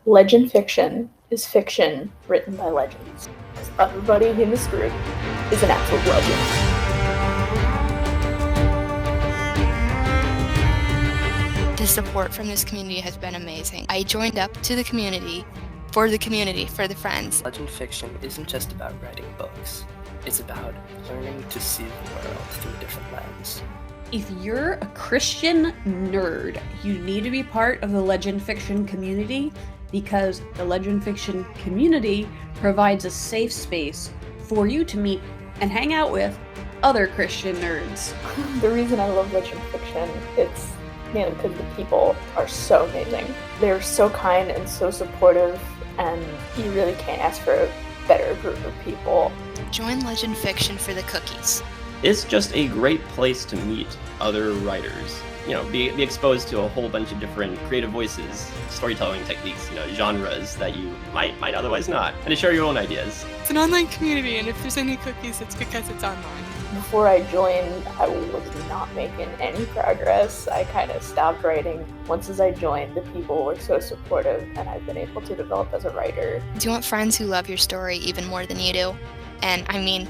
Legend fiction is fiction written by legends. Because everybody in this group is an absolute legend. The support from this community has been amazing. I joined up to the community, for the friends. Legend fiction isn't just about writing books. It's about learning to see the world through a different lens. If you're a Christian nerd, you need to be part of the Legend Fiction community because the Legend Fiction community provides a safe space for you to meet and hang out with other Christian nerds. The reason I love legend fiction, it's mainly because the people are so amazing. They're so kind and so supportive, and you really can't ask for a better group of people. Join Legend Fiction for the cookies. It's just a great place to meet other writers. Be exposed to a whole bunch of different creative voices, storytelling techniques, genres that you might otherwise not, and to share your own ideas. It's an online community, and if there's any cookies, it's because it's online. Before I joined, I was not making any progress. I kind of stopped writing. Once as I joined, the people were so supportive, and I've been able to develop as a writer. Do you want friends who love your story even more than you do? And I mean,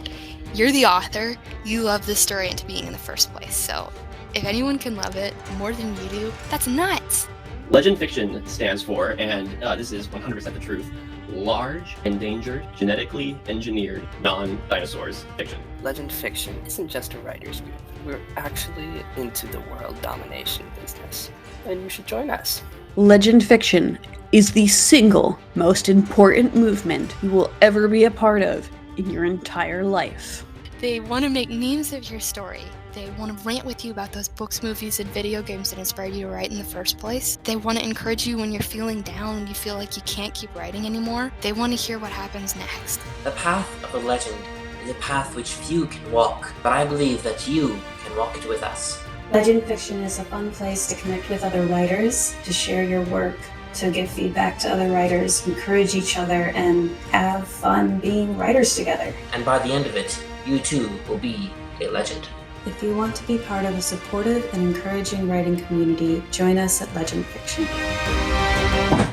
you're the author, you love the story into being in the first place, so if anyone can love it more than you do, that's nuts! Legend fiction stands for, and this is 100% the truth, large, endangered, genetically engineered, non-dinosaurs fiction. Legend fiction isn't just a writer's group. We're actually into the world domination business, and you should join us. Legend Fiction is the single most important movement you will ever be a part of in your entire life. They want to make memes of your story. They want to rant with you about those books, movies, and video games that inspired you to write in the first place. They want to encourage you when you're feeling down and you feel like you can't keep writing anymore. They want to hear what happens next. The path of a legend is a path which few can walk, but I believe that you can walk it with us. Legend Fiction is a fun place to connect with other writers, to share your work, to give feedback to other writers, encourage each other, and have fun being writers together. And by the end of it, you too will be a legend. If you want to be part of a supportive and encouraging writing community, join us at Legend Fiction.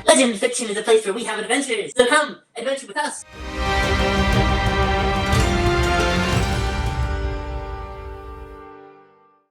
Legend Fiction is a place where we have adventures, so come, adventure with us!